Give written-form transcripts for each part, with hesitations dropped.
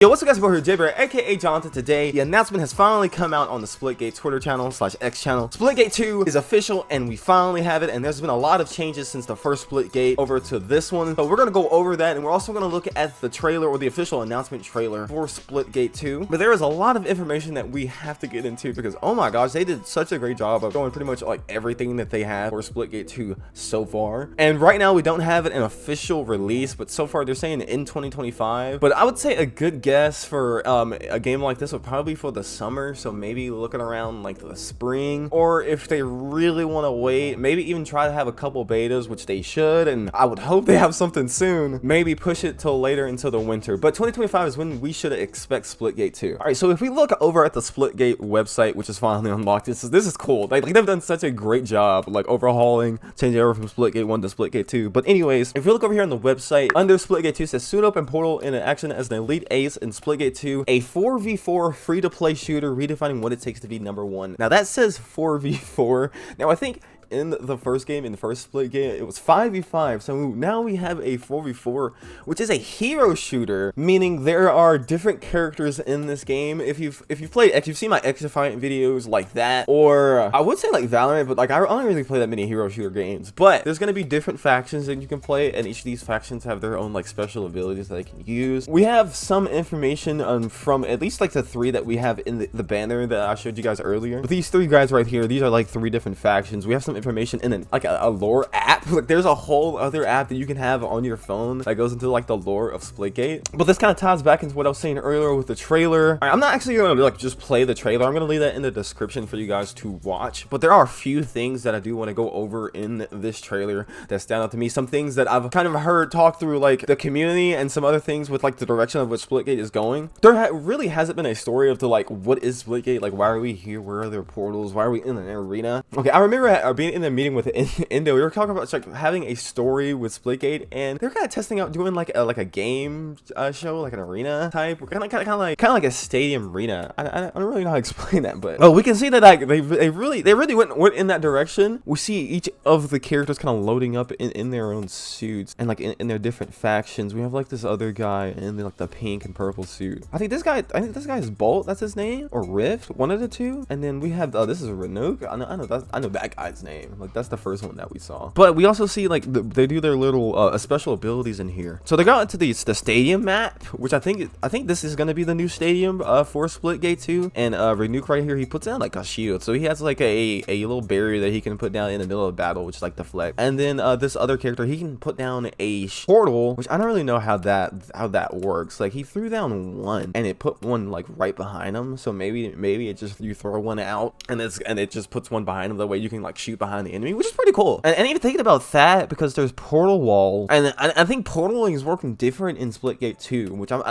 Yo, what's up guys, we're here, JBear, aka Jonathan. Today, the announcement has finally come out on the Splitgate Twitter channel / X channel. Splitgate 2 is official and we finally have it, and there's been a lot of changes since the first Splitgate over to this one. So we're going to go over that, and we're also going to look at the trailer or the official announcement trailer for Splitgate 2. But there is a lot of information that we have to get into because, oh my gosh, they did such a great job of showing pretty much like everything that they have for Splitgate 2 so far. And right now we don't have an official release, but so far they're saying in 2025. But I would say a good guess for a game like this would probably be for the summer, so maybe looking around like the spring, or if they really want to wait, maybe even try to have a couple betas, which they should, and I would hope they have something soon, maybe push it till later until the winter. But 2025 is when we should expect Splitgate 2. All right, so if we look over at the Splitgate website, which is finally unlocked, this is cool. Like they've done such a great job like overhauling, changing over from Splitgate 1 to Splitgate 2. But anyways, if you look over here on the website, under Splitgate 2 says suit up and portal in action as an elite ace in Splitgate 2, a 4v4 free-to-play shooter redefining what it takes to be #1. Now that says 4v4. Now I think in the first game, in the first Splitgate, it was 5v5, so now we have a 4v4, which is a hero shooter, meaning there are different characters in this game. If you've played X, you've seen my X-Defiant videos like that, or I would say like Valorant, but like I don't really play that many hero shooter games. But there's gonna be different factions that you can play, and each of these factions have their own like special abilities that they can use. We have some information from at least like the 3 that we have in the banner that I showed you guys earlier. But these 3 guys right here, these are like 3 different factions. We have some information in like a lore app. Like there's a whole other app that you can have on your phone that goes into like the lore of Splitgate. But this kind of ties back into what I was saying earlier with the trailer. All right, I'm not actually gonna like just play the trailer. I'm gonna leave that in the description for you guys to watch. But there are a few things that I do want to go over in this trailer that stand out to me. Some things that I've kind of heard talk through like the community, and some other things with like the direction of what Splitgate is going. There really hasn't been a story of the like what is Splitgate, like why are we here, where are there portals, why are we in an arena. Okay, I remember being in the meeting with Indo, we were talking about like having a story with Splitgate, and they're kind of testing out doing like a game show, like an arena type, kind of like a stadium arena. I don't really know how to explain that, but we can see that like they really went in that direction. We see each of the characters kind of loading up in their own suits and like in their different factions. We have like this other guy in like the pink and purple suit. I think this guy is Bolt, that's his name, or Rift, one of the two. And then we have this is Renok. I know that guy's name. Like that's the first one that we saw. But we also see like they do their little special abilities in here. So they got into the stadium map, which I think this is gonna be the new stadium for Splitgate 2. And Renuk right here, he puts down like a shield, so he has like a little barrier that he can put down in the middle of battle, which is like deflect. And then this other character, he can put down a portal, which I don't really know how that works. Like he threw down one and it put one like right behind him, so maybe it just, you throw one out and it just puts one behind him, that way you can like shoot behind the enemy, which is pretty cool. And even thinking about that, because there's portal wall, and I think portaling is working different in Splitgate 2, which I'm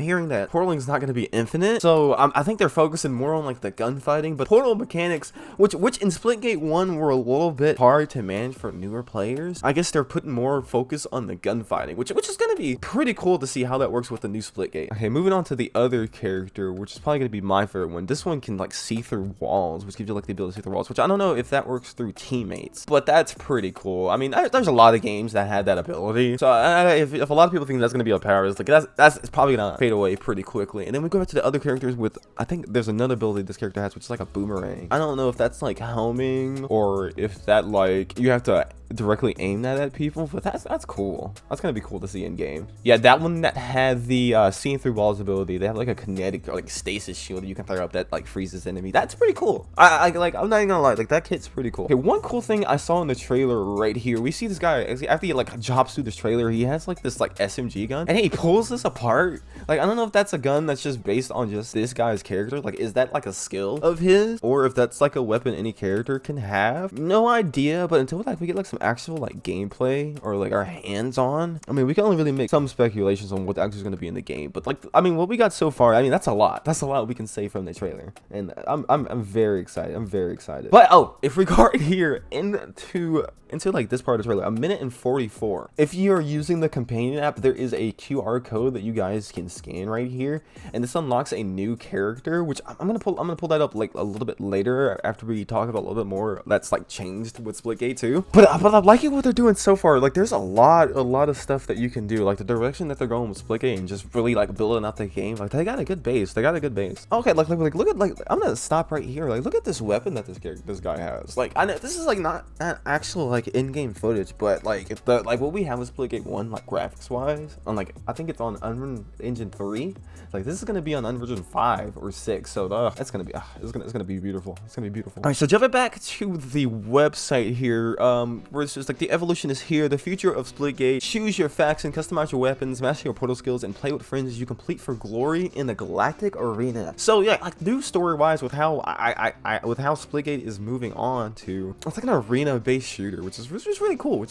hearing that portaling is not going to be infinite. So I think they're focusing more on like the gunfighting, but portal mechanics, which in Splitgate 1 were a little bit hard to manage for newer players. I guess they're putting more focus on the gunfighting, which is going to be pretty cool to see how that works with the new Splitgate. Okay, moving on to the other character, which is probably going to be my favorite one. This one can like see through walls, which gives you like the ability to see through walls, which I don't know if that works through teammates, but that's pretty cool. I mean, there's a lot of games that had that ability, so if a lot of people think that's going to be a power, it's like that's probably gonna fade away pretty quickly. And then we go back to the other characters with, I think there's another ability this character has, which is like a boomerang. I don't know if that's like homing or if that like you have to directly aim that at people, but that's cool. That's gonna be cool to see in game. Yeah, that one that had the seeing through walls ability, they have like a kinetic or like stasis shield that you can throw up that like freezes enemy. That's pretty cool. I'm not even gonna lie, like that kit's pretty cool. Okay, one cool thing I saw in the trailer right here, we see this guy after he like jumps through this trailer, he has like this like SMG gun, and he pulls this apart. Like I don't know if that's a gun that's just based on just this guy's character, like is that like a skill of his, or if that's like a weapon any character can have. No idea, but until like we get like some actual like gameplay or like our hands on, I mean, we can only really make some speculations on what actually is going to be in the game. But like, I mean, what we got so far, I mean, that's a lot we can say from the trailer, and I'm very excited. But if we go part here into like this part of the trailer, 1:44. If you're using the companion app, there is a QR code that you guys can scan right here, and this unlocks a new character, which I'm gonna pull that up like a little bit later after we talk about a little bit more that's like changed with Splitgate 2. But I'm liking what they're doing so far. Like there's a lot of stuff that you can do, like the direction that they're going with Splitgate and just really like building up the game. Like they got a good base. Okay, like look at, like, I'm gonna stop right here. Like look at this weapon that this guy has. Like I know this is like not actual like in-game footage, but like if the what we have with Splitgate 1, like graphics wise, on like I think it's on Unreal Engine 3. Like this is gonna be on Unreal Engine 5 or 6, so it's gonna be beautiful. It's gonna be beautiful. All right, so jumping back to the website here, where it's just like the evolution is here, the future of Splitgate. Choose your faction, customize your weapons, master your portal skills, and play with friends as you complete for glory in the galactic arena. So yeah, like new story wise with how with how Splitgate is moving on to, it's like an arena based shooter, which is really cool.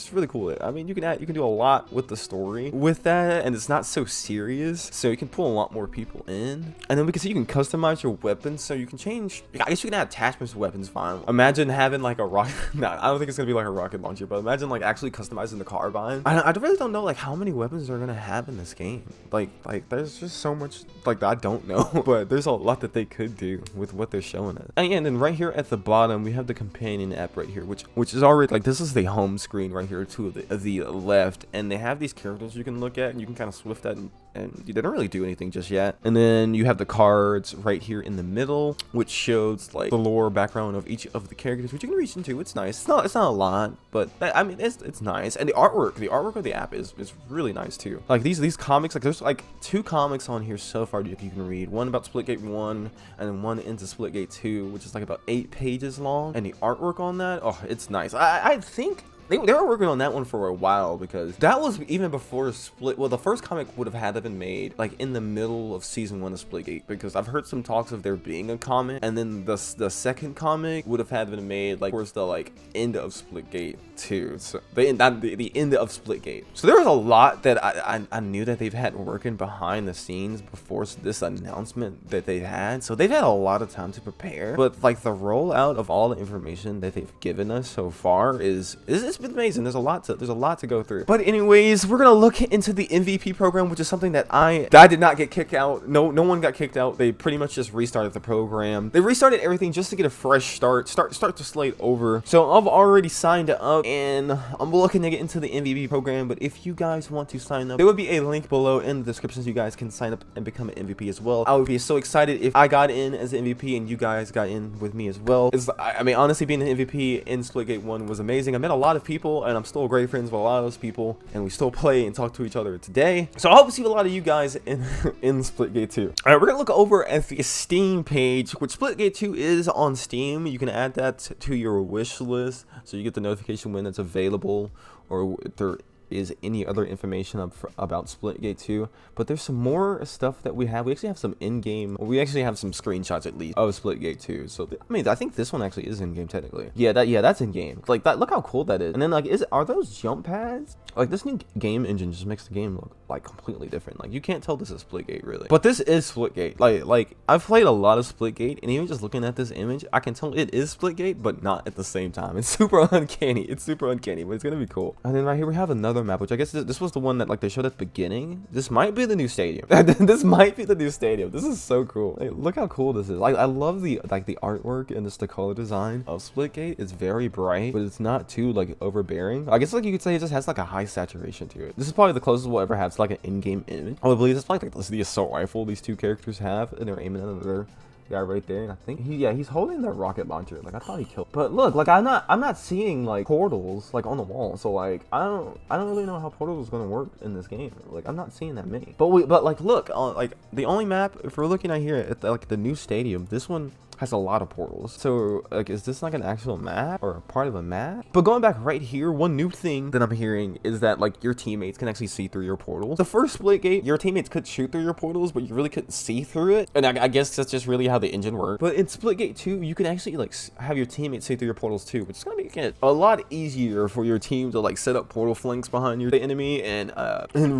I mean, you can do a lot with the story with that, and it's not so serious, so you can pull a lot more people in. And then we can see you can customize your weapons, so you can change. I guess you can add attachments to weapons. Fine. Imagine having like a rocket. No, I don't think it's gonna be like a rocket launcher, but imagine like actually customizing the carbine. I really don't know like how many weapons they're gonna have in this game. Like there's just so much like I don't know, but there's a lot that they could do with what they're showing us. And then right here at the bottom we have the companion app right here, which is already like, this is the home screen right here to the left, and they have these characters you can look at, and you can kind of swift that, and they don't really do anything just yet. And then you have the cards right here in the middle, which shows like the lore background of each of the characters, which you can reach into. It's nice. It's not a lot, but I mean it's nice. And the artwork of the app is really nice too. Like these comics, like there's like 2 comics on here so far you can read. One about Splitgate 1, and then one into Splitgate 2, which is like about 8 pages long. And the artwork on that, oh, it's nice. I think they were working on that one for a while, because that was even before well, the first comic would have had to been made like in the middle of season 1 of Splitgate, because I've heard some talks of there being a comic, and then the second comic would have had been made like towards the like end of Splitgate 2, so the end of Splitgate. So there was a lot that I knew that they've had working behind the scenes before this announcement that they had, so they've had a lot of time to prepare. But like the rollout of all the information that they've given us so far is it's been amazing. There's a lot to go through. But anyways, we're gonna look into the MVP program, which is something that I did not get kicked out. No one got kicked out. They pretty much just restarted the program. They restarted everything just to get a fresh start the slate over. So I've already signed up, and I'm looking to get into the MVP program. But if you guys want to sign up, there would be a link below in the description so you guys can sign up and become an MVP as well. I would be so excited if I got in as an MVP and you guys got in with me as well. I mean, honestly, being an MVP in Splitgate 1 was amazing. I met a lot of people, and I'm still great friends with a lot of those people, and we still play and talk to each other today. So I hope to see a lot of you guys in Splitgate 2. All right, we're gonna look over at the Steam page, which Splitgate 2 is on Steam. You can add that to your wish list, so you get the notification when it's available, or if there is any other information about Splitgate 2. But there's some more stuff that we have. We actually have some in-game, we actually have some screenshots at least of Splitgate 2. So I mean, I think this one actually is in-game technically. Yeah, that's in-game. Like that, look how cool that is. And then like, are those jump pads? Like this new game engine just makes the game look like completely different. Like you can't tell this is Splitgate really. But this is Splitgate. Like I've played a lot of Splitgate, and even just looking at this image, I can tell it is Splitgate, but not at the same time. It's super uncanny. But it's gonna be cool. And then right here we have another map, which I guess this was the one that like they showed at the beginning. This might be the new stadium. This might be the new stadium. This is so cool. Like, look how cool this is. Like I love the artwork and just the color design of Splitgate. It's very bright, but it's not too like overbearing. I guess like you could say it just has like a high saturation to it. This is probably the closest we'll ever have to like an in-game image. I believe it's probably like the assault rifle these 2 characters have, and they're aiming at another guy right there. And I think he's holding the rocket launcher. Like I thought he killed. But look, like I'm not seeing like portals like on the wall. So like I don't really know how portals is gonna work in this game. Like I'm not seeing that many. But like look, like the only map, if we're looking at here at like the new stadium, this one has a lot of portals. So like, is this like an actual map or a part of a map? But going back right here, one new thing that I'm hearing is that like your teammates can actually see through your portals. The first Splitgate, your teammates could shoot through your portals, but you really couldn't see through it. And I guess that's just really how the engine worked. But in Splitgate 2, you can actually like have your teammates see through your portals too, which is gonna make it a lot easier for your team to like set up portal flanks behind your enemy and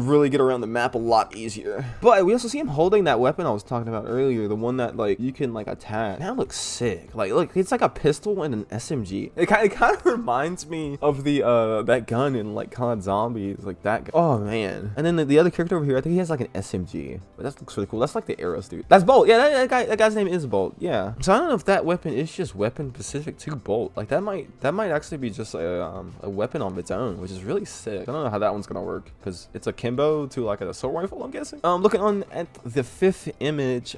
really get around the map a lot easier. But we also see him holding that weapon I was talking about earlier, the one that like you can like attack. that looks sick. Like, look, it's like a pistol and an SMG. It kind of reminds me of the that gun in like COD Zombies, like that gun. Oh man. And then the other character over here, I think he has like an SMG, but that looks really cool. That's like the arrows, dude. That's Bolt. Yeah, that guy's name is Bolt. Yeah. So I don't know if that weapon is just weapon specific to Bolt. Like that might actually be just a weapon on its own, which is really sick. I don't know how that one's gonna work because it's a Kimbo to like an assault rifle, I'm guessing. Looking on at the 5th image,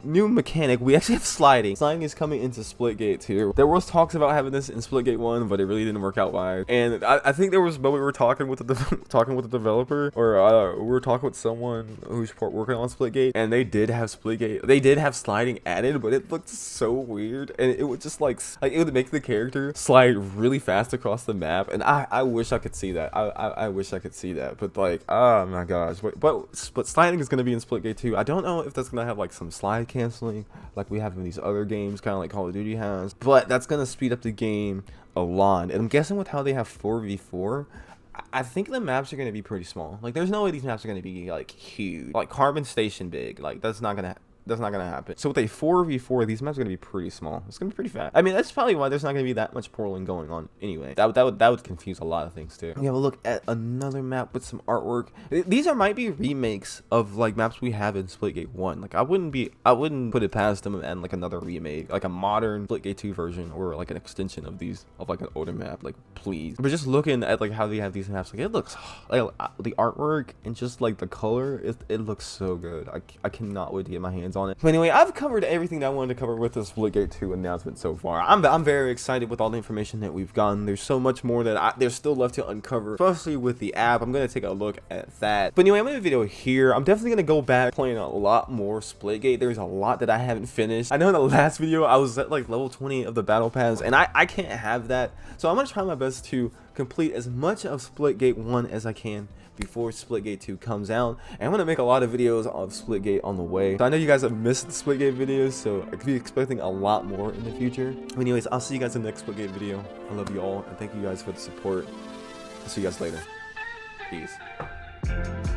new mechanic. We actually have sliding. Sliding is coming into Splitgate 2. There was talks about having this in Splitgate 1, but it really didn't work out wide. And I think there was, but we were talking with the developer, or we were talking with someone who's working on Splitgate, and they did have Splitgate. They did have sliding added, but it looked so weird, and it would just like it would make the character slide really fast across the map. And I wish I could see that. I wish I could see that. But like, oh my gosh. But sliding is gonna be in Splitgate 2. I don't know if that's gonna have like some slide canceling like we have in these other games, kind of like Call of Duty has. But that's gonna speed up the game a lot. And I'm guessing with how they have 4v4, I think the maps are going to be pretty small. Like, there's no way these maps are going to be like huge, like Carbon Station big. Like, that's not gonna happen. So with a 4v4, these maps are gonna be pretty small. It's gonna be pretty fast. I mean, that's probably why there's not gonna be that much portaling going on anyway. That would confuse a lot of things too. We have a look at another map with some artwork. These might be remakes of like maps we have in Splitgate 1. Like I wouldn't put it past them and like another remake, like a modern Splitgate 2 version, or like an extension of these, of like an older map. Like please. But just looking at like how they have these maps, like it looks like the artwork and just like the color, it looks so good. I cannot wait to get my hands on it. But anyway, I've covered everything that I wanted to cover with the Splitgate 2 announcement so far. I'm very excited with all the information that we've gotten. There's so much more that there's still left to uncover, especially with the app. I'm going to take a look at that. But anyway, I'm going to video here. I'm definitely going to go back playing a lot more Splitgate. There's a lot that I haven't finished. I know in the last video I was at like level 20 of the battle pass, and I can't have that. So I'm going to try my best to complete as much of Splitgate 1 as I can before Splitgate 2 comes out. And I'm gonna make a lot of videos of Splitgate on the way. So I know you guys have missed the Splitgate videos, so I could be expecting a lot more in the future. But anyways, I'll see you guys in the next Splitgate video. I love you all, and thank you guys for the support. I'll see you guys later. Peace.